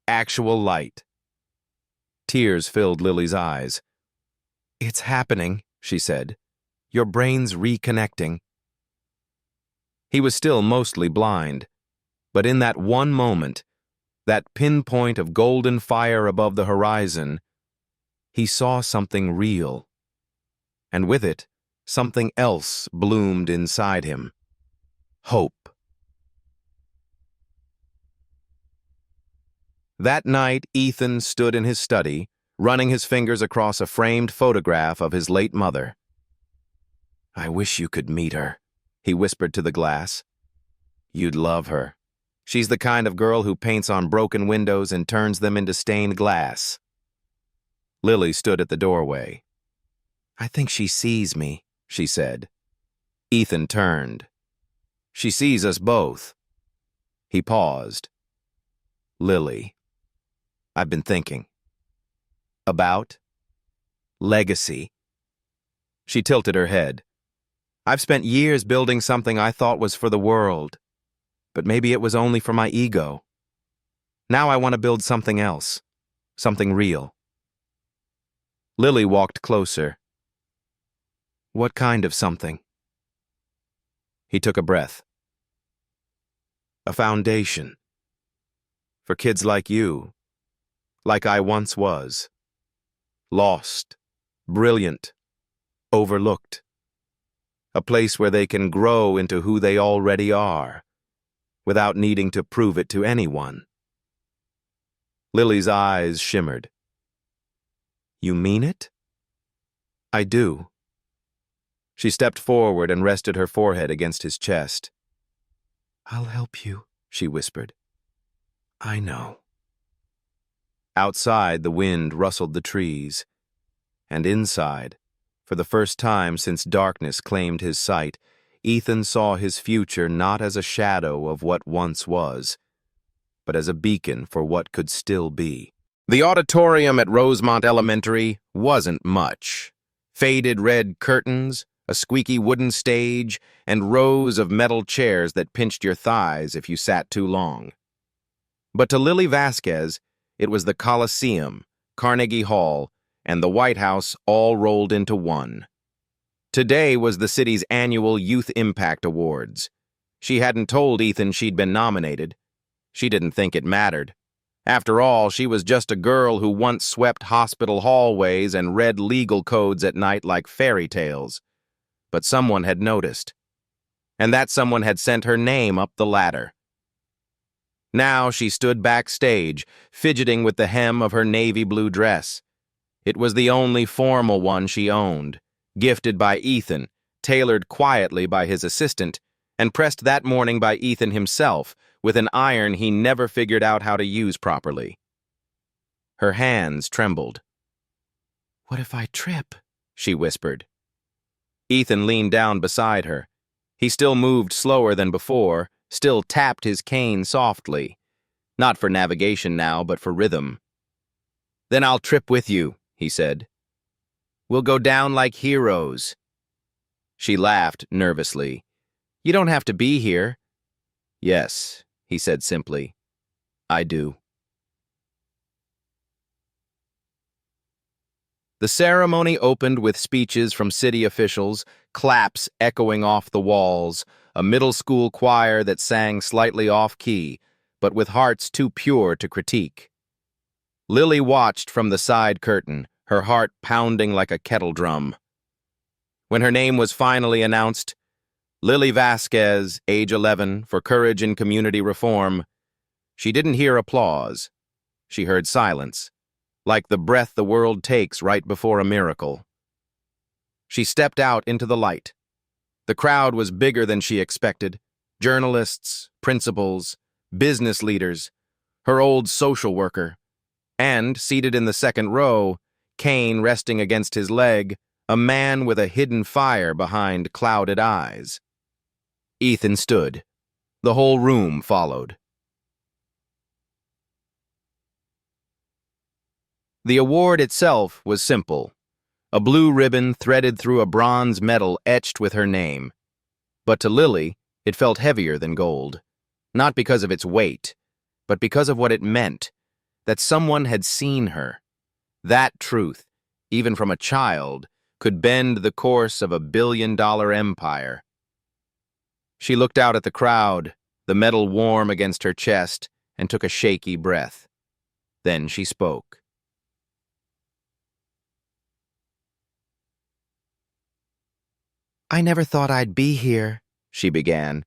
Actual light." Tears filled Lily's eyes. "It's happening," she said. "Your brain's reconnecting." He was still mostly blind, but in that one moment, that pinpoint of golden fire above the horizon, he saw something real. And with it, something else bloomed inside him. Hope. That night, Ethan stood in his study, running his fingers across a framed photograph of his late mother. "I wish you could meet her," he whispered to the glass. "You'd love her. She's the kind of girl who paints on broken windows and turns them into stained glass." Lily stood at the doorway. "I think she sees me," she said. Ethan turned. "She sees us both." He paused. "Lily, I've been thinking." "About?" "Legacy." She tilted her head. "I've spent years building something I thought was for the world, but maybe it was only for my ego. Now I want to build something else, something real." Lily walked closer. "What kind of something?" He took a breath. "A foundation. For kids like you, like I once was. Lost, brilliant, overlooked. A place where they can grow into who they already are, without needing to prove it to anyone." Lily's eyes shimmered. "You mean it?" "I do." She stepped forward and rested her forehead against his chest. "I'll help you," she whispered. "I know." Outside, the wind rustled the trees, and inside, for the first time since darkness claimed his sight, Ethan saw his future not as a shadow of what once was, but as a beacon for what could still be. The auditorium at Rosemont Elementary wasn't much. Faded red curtains, a squeaky wooden stage, and rows of metal chairs that pinched your thighs if you sat too long. But to Lily Vasquez, it was the Coliseum, Carnegie Hall, and the White House all rolled into one. Today was the city's annual Youth Impact Awards. She hadn't told Ethan she'd been nominated. She didn't think it mattered. After all, she was just a girl who once swept hospital hallways and read legal codes at night like fairy tales. But someone had noticed. And that someone had sent her name up the ladder. Now she stood backstage, fidgeting with the hem of her navy blue dress. It was the only formal one she owned, gifted by Ethan, tailored quietly by his assistant, and pressed that morning by Ethan himself with an iron he never figured out how to use properly. Her hands trembled. "What if I trip?" she whispered. Ethan leaned down beside her. He still moved slower than before, still tapped his cane softly. Not for navigation now, but for rhythm. "Then I'll trip with you," he said. "We'll go down like heroes." She laughed nervously. "You don't have to be here." "Yes," he said simply. "I do." The ceremony opened with speeches from city officials, claps echoing off the walls, a middle school choir that sang slightly off-key, but with hearts too pure to critique. Lily watched from the side curtain, her heart pounding like a kettle drum. When her name was finally announced, Lily Vasquez, age 11, for courage in community reform, she didn't hear applause. She heard silence, like the breath the world takes right before a miracle. She stepped out into the light. The crowd was bigger than she expected. Journalists, principals, business leaders, her old social worker, and, seated in the second row, cane resting against his leg, a man with a hidden fire behind clouded eyes. Ethan stood. The whole room followed. The award itself was simple. A blue ribbon threaded through a bronze medal etched with her name. But to Lily, it felt heavier than gold. Not because of its weight, but because of what it meant, that someone had seen her. That truth, even from a child, could bend the course of a billion-dollar empire. She looked out at the crowd, the medal warm against her chest, and took a shaky breath. Then she spoke. "I never thought I'd be here," she began.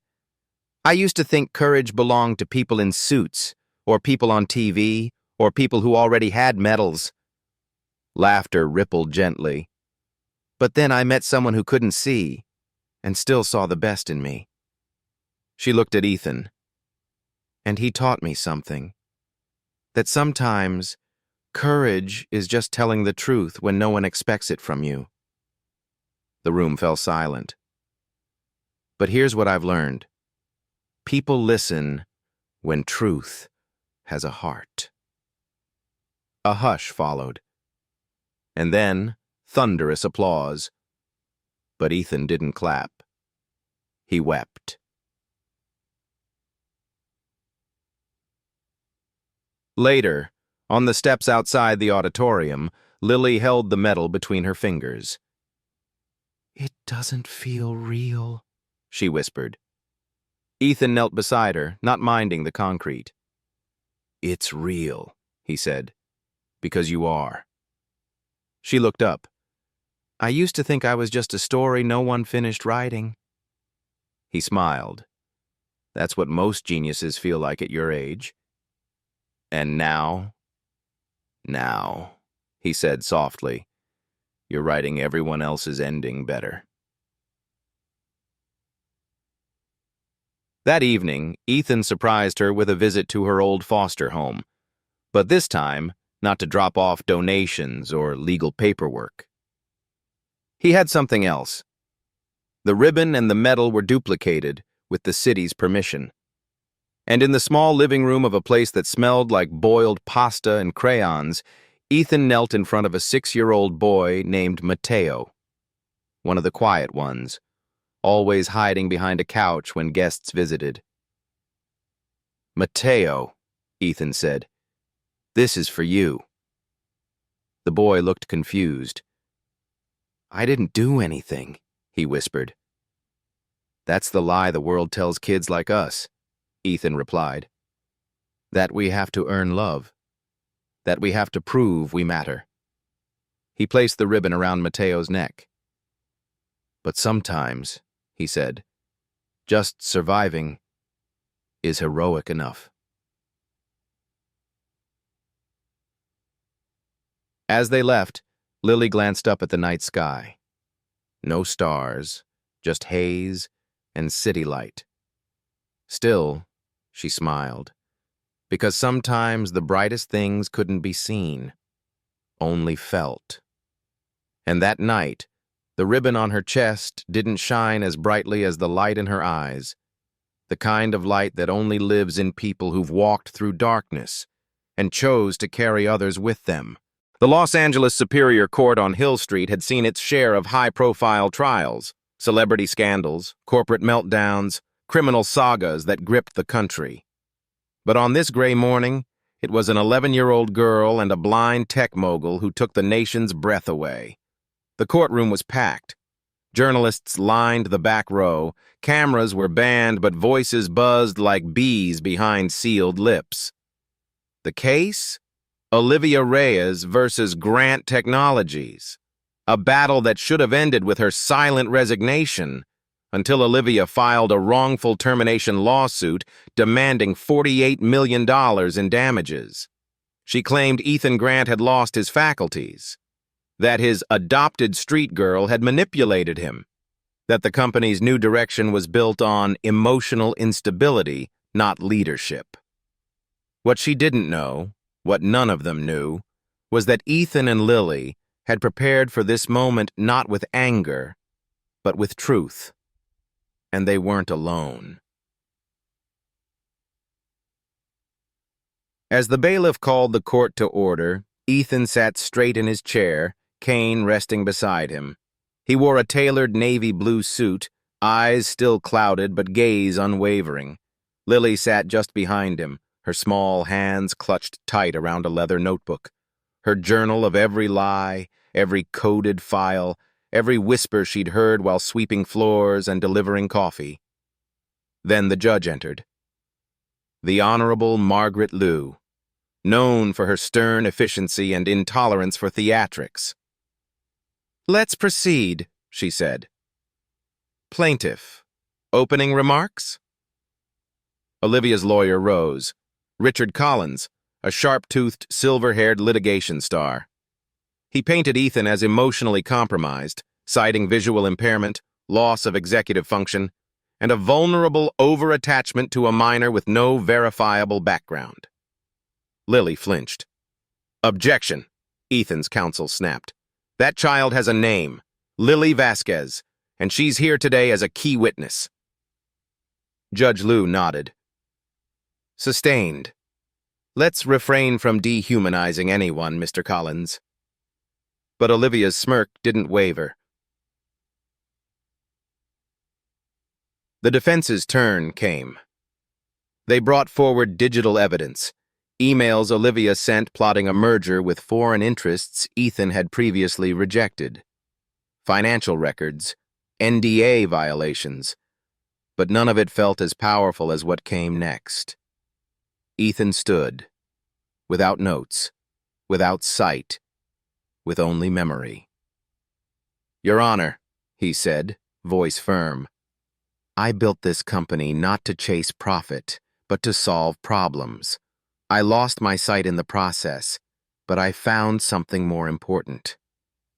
"I used to think courage belonged to people in suits, or people on TV, or people who already had medals." Laughter rippled gently. "But then I met someone who couldn't see, and still saw the best in me." She looked at Ethan. "And he taught me something. That sometimes, courage is just telling the truth when no one expects it from you." The room fell silent. "But here's what I've learned. People listen when truth has a heart." A hush followed. And then, thunderous applause. But Ethan didn't clap. He wept. Later, on the steps outside the auditorium, Lily held the medal between her fingers. "It doesn't feel real," she whispered. Ethan knelt beside her, not minding the concrete. "It's real," he said, "because you are." She looked up. "I used to think I was just a story no one finished writing." He smiled. "That's what most geniuses feel like at your age." "And now?" "Now," he said softly, "you're writing everyone else's ending better." That evening, Ethan surprised her with a visit to her old foster home, but this time, not to drop off donations or legal paperwork. He had something else. The ribbon and the medal were duplicated with the city's permission. And in the small living room of a place that smelled like boiled pasta and crayons, Ethan knelt in front of a 6-year-old boy named Mateo, one of the quiet ones, always hiding behind a couch when guests visited. "Mateo," Ethan said, "this is for you." The boy looked confused. "I didn't do anything," he whispered. "That's the lie the world tells kids like us," Ethan replied. "That we have to earn love. That we have to prove we matter." He placed the ribbon around Mateo's neck. "But sometimes," he said, "just surviving is heroic enough." As they left, Lily glanced up at the night sky. No stars, just haze and city light. Still, she smiled, because sometimes the brightest things couldn't be seen, only felt. And that night, the ribbon on her chest didn't shine as brightly as the light in her eyes, the kind of light that only lives in people who've walked through darkness and chose to carry others with them. The Los Angeles Superior Court on Hill Street had seen its share of high-profile trials, celebrity scandals, corporate meltdowns, criminal sagas that gripped the country. But on this gray morning, it was an 11-year-old girl and a blind tech mogul who took the nation's breath away. The courtroom was packed. Journalists lined the back row, cameras were banned, but voices buzzed like bees behind sealed lips. The case? Olivia Reyes versus Grant Technologies. A battle that should have ended with her silent resignation until Olivia filed a wrongful termination lawsuit demanding $48 million in damages. She claimed Ethan Grant had lost his faculties, that his adopted street girl had manipulated him, that the company's new direction was built on emotional instability, not leadership. What she didn't know, what none of them knew, was that Ethan and Lily had prepared for this moment not with anger, but with truth. And they weren't alone. As the bailiff called the court to order, Ethan sat straight in his chair, cane resting beside him. He wore a tailored navy blue suit, eyes still clouded but gaze unwavering. Lily sat just behind him, her small hands clutched tight around a leather notebook. Her journal of every lie, every coded file, every whisper she'd heard while sweeping floors and delivering coffee. Then the judge entered. The Honorable Margaret Liu, known for her stern efficiency and intolerance for theatrics. "Let's proceed," she said. "Plaintiff, opening remarks?" Olivia's lawyer rose. Richard Collins, a sharp-toothed, silver-haired litigation star. He painted Ethan as emotionally compromised, citing visual impairment, loss of executive function, and a vulnerable over-attachment to a minor with no verifiable background. Lily flinched. "Objection," Ethan's counsel snapped. "That child has a name, Lily Vasquez, and she's here today as a key witness." Judge Liu nodded. "Sustained. Let's refrain from dehumanizing anyone, Mr. Collins." But Olivia's smirk didn't waver. The defense's turn came. They brought forward digital evidence, emails Olivia sent plotting a merger with foreign interests Ethan had previously rejected, financial records, NDA violations, but none of it felt as powerful as what came next. Ethan stood, without notes, without sight, with only memory. "Your Honor," he said, voice firm, "I built this company not to chase profit, but to solve problems. I lost my sight in the process, but I found something more important.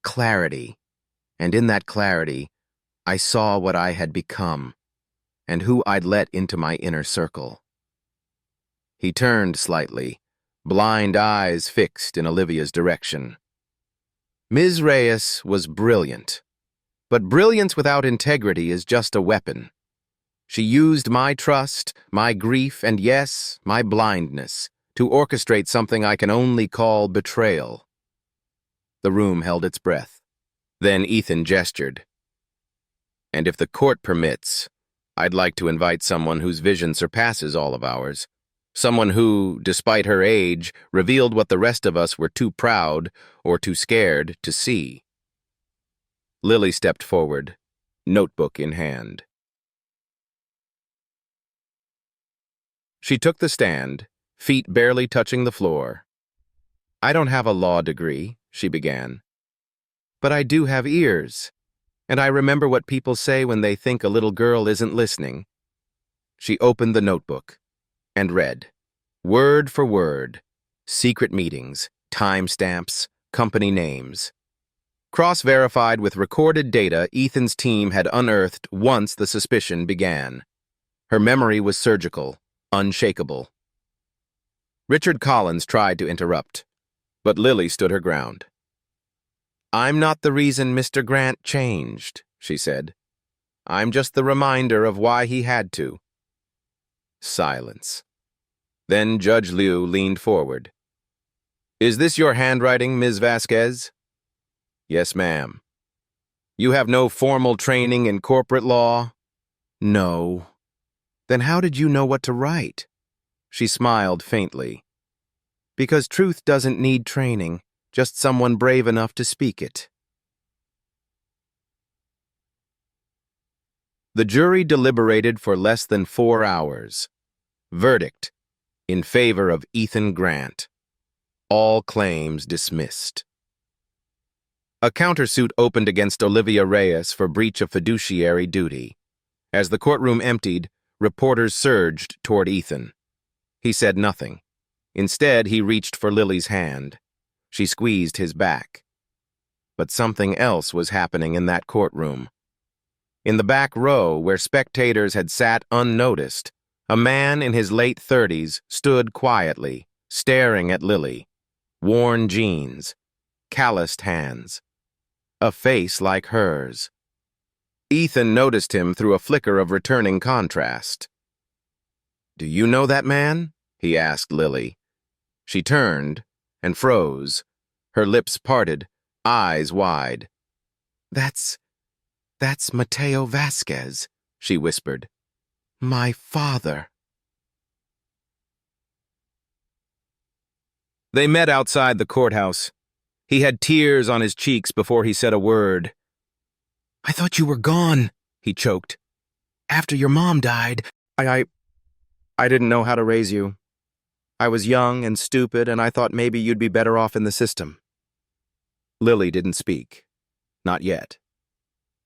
Clarity. And in that clarity, I saw what I had become, and who I'd let into my inner circle." He turned slightly, blind eyes fixed in Olivia's direction. Ms. Reyes was brilliant, but brilliance without integrity is just a weapon. She used my trust, my grief, and yes, my blindness, to orchestrate something I can only call betrayal. The room held its breath. Then Ethan gestured. "And if the court permits, I'd like to invite someone whose vision surpasses all of ours. Someone who, despite her age, revealed what the rest of us were too proud or too scared to see. Lily stepped forward, notebook in hand. She took the stand, feet barely touching the floor. "I don't have a law degree," she began. "But I do have ears, and I remember what people say when they think a little girl isn't listening." She opened the notebook and read, word for word, secret meetings, timestamps, company names. Cross-verified with recorded data Ethan's team had unearthed once the suspicion began. Her memory was surgical, unshakable. Richard Collins tried to interrupt, but Lily stood her ground. "I'm not the reason Mr. Grant changed," she said. "I'm just the reminder of why he had to." Silence. Then Judge Liu leaned forward. "Is this your handwriting, Ms. Vasquez?" "Yes, ma'am." "You have no formal training in corporate law?" "No." "Then how did you know what to write?" She smiled faintly. "Because truth doesn't need training, just someone brave enough to speak it." The jury deliberated for less than 4 hours. Verdict: in favor of Ethan Grant. All claims dismissed. A countersuit opened against Olivia Reyes for breach of fiduciary duty. As the courtroom emptied, reporters surged toward Ethan. He said nothing. Instead, he reached for Lily's hand. She squeezed his back. But something else was happening in that courtroom. In the back row, where spectators had sat unnoticed, a man in his late 30s stood quietly, staring at Lily. Worn jeans, calloused hands, a face like hers. Ethan noticed him through a flicker of returning contrast. "Do you know that man?" he asked Lily. She turned and froze, her lips parted, eyes wide. That's Mateo Vasquez," she whispered. "My father." They met outside the courthouse. He had tears on his cheeks before he said a word. "I thought you were gone," he choked. "After your mom died, I didn't know how to raise you. I was young and stupid, and I thought maybe you'd be better off in the system." Lily didn't speak. Not yet.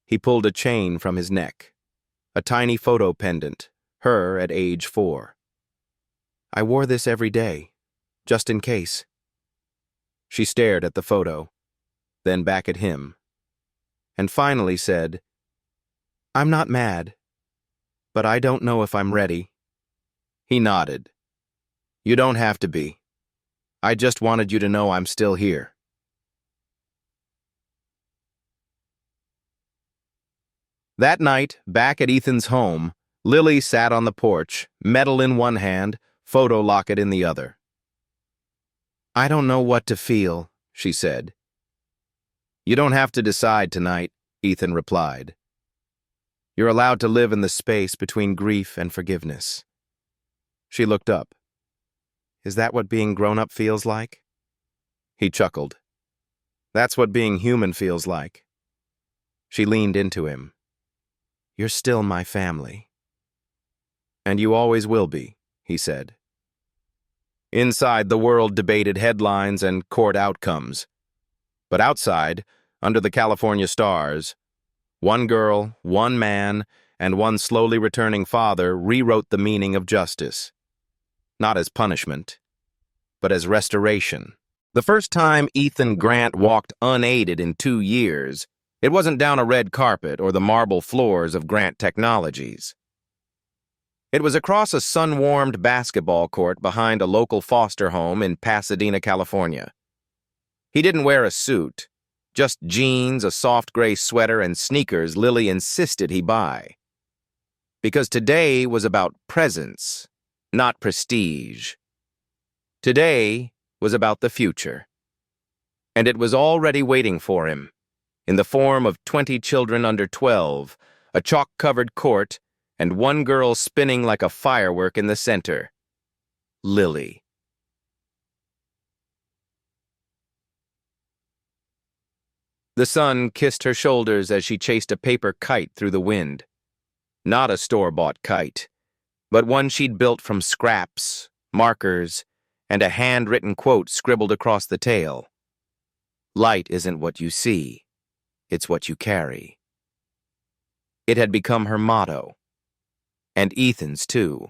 He pulled a chain from his neck. A tiny photo pendant, her at age 4. "I wore this every day, just in case." She stared at the photo, then back at him, and finally said, "I'm not mad, but I don't know if I'm ready." He nodded. "You don't have to be. I just wanted you to know I'm still here." That night, back at Ethan's home, Lily sat on the porch, medal in one hand, photo locket in the other. "I don't know what to feel," she said. "You don't have to decide tonight," Ethan replied. "You're allowed to live in the space between grief and forgiveness." She looked up. "Is that what being grown-up feels like?" He chuckled. "That's what being human feels like." She leaned into him. "You're still my family." "And you always will be," he said. Inside, the world debated headlines and court outcomes. But outside, under the California stars, one girl, one man, and one slowly returning father rewrote the meaning of justice. Not as punishment, but as restoration. The first time Ethan Grant walked unaided in 2 years, it wasn't down a red carpet or the marble floors of Grant Technologies. It was across a sun-warmed basketball court behind a local foster home in Pasadena, California. He didn't wear a suit, just jeans, a soft gray sweater, and sneakers Lily insisted he buy. Because today was about presence, not prestige. Today was about the future. And it was already waiting for him, in the form of 20 children under 12, a chalk-covered court, and one girl spinning like a firework in the center. Lily. The sun kissed her shoulders as she chased a paper kite through the wind. Not a store-bought kite, but one she'd built from scraps, markers, and a handwritten quote scribbled across the tail. Light isn't what you see, it's what you carry. It had become her motto. And Ethan's too.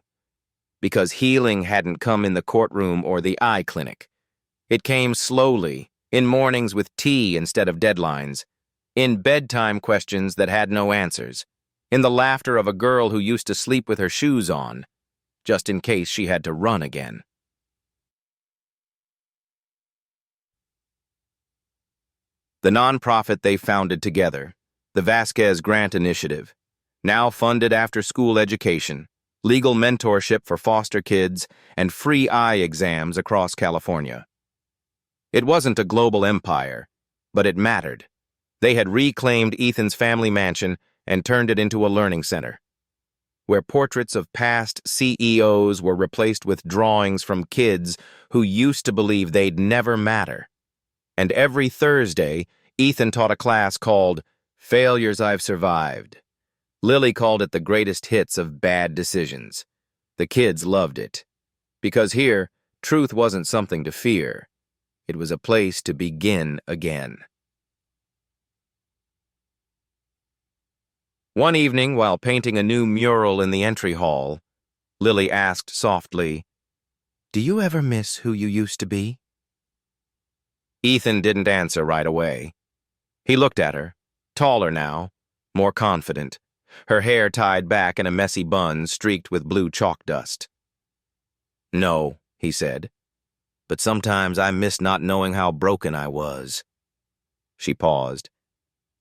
Because healing hadn't come in the courtroom or the eye clinic. It came slowly, in mornings with tea instead of deadlines, in bedtime questions that had no answers, in the laughter of a girl who used to sleep with her shoes on, just in case she had to run again. The nonprofit they founded together, the Vasquez Grant Initiative, now funded after-school education, legal mentorship for foster kids, and free eye exams across California. It wasn't a global empire, but it mattered. They had reclaimed Ethan's family mansion and turned it into a learning center, where portraits of past CEOs were replaced with drawings from kids who used to believe they'd never matter. And every Thursday, Ethan taught a class called Failures I've Survived. Lily called it the greatest hits of bad decisions. The kids loved it. Because here, truth wasn't something to fear. It was a place to begin again. One evening, while painting a new mural in the entry hall, Lily asked softly, "Do you ever miss who you used to be?" Ethan didn't answer right away. He looked at her, taller now, more confident, her hair tied back in a messy bun streaked with blue chalk dust. "No," he said, "but sometimes I miss not knowing how broken I was." She paused.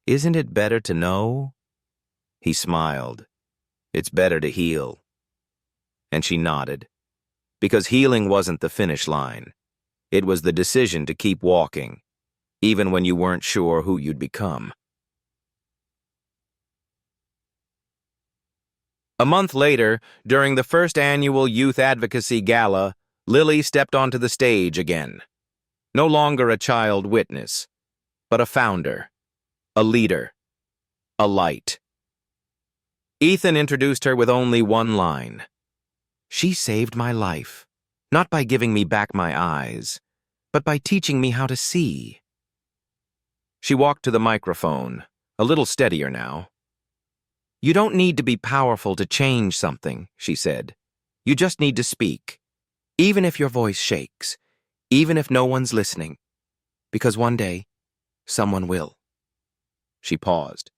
"Isn't it better to know?" He smiled. "It's better to heal." And she nodded. Because healing wasn't the finish line. It was the decision to keep walking, even when you weren't sure who you'd become. A month later, during the first annual Youth Advocacy Gala, Lily stepped onto the stage again. No longer a child witness, but a founder, a leader, a light. Ethan introduced her with only one line. "She saved my life, not by giving me back my eyes, but by teaching me how to see." She walked to the microphone, a little steadier now. "You don't need to be powerful to change something," she said. "You just need to speak, even if your voice shakes, even if no one's listening, because one day, someone will." She paused.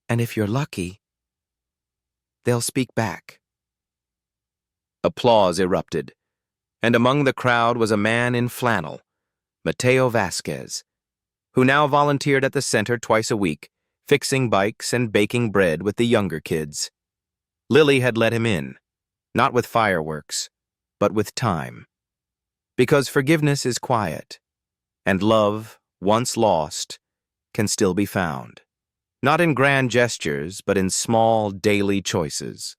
"And if you're lucky, they'll speak back." Applause erupted, and among the crowd was a man in flannel, Mateo Vasquez, who now volunteered at the center twice a week, fixing bikes and baking bread with the younger kids. Lily had let him in, not with fireworks, but with time. Because forgiveness is quiet, and love, once lost, can still be found. Not in grand gestures, but in small daily choices.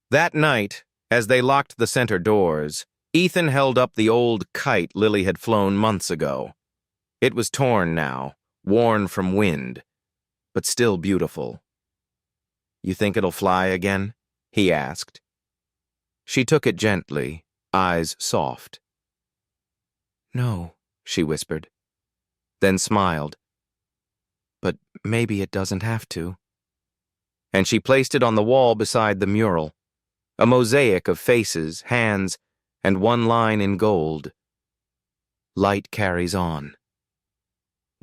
That night, as they locked the center doors, Ethan held up the old kite Lily had flown months ago. It was torn now, worn from wind, but still beautiful. "You think it'll fly again?" he asked. She took it gently, eyes soft. "No," she whispered, then smiled. "But maybe it doesn't have to." And she placed it on the wall beside the mural, a mosaic of faces, hands, and one line in gold. Light carries on.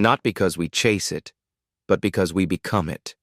Not because we chase it, but because we become it.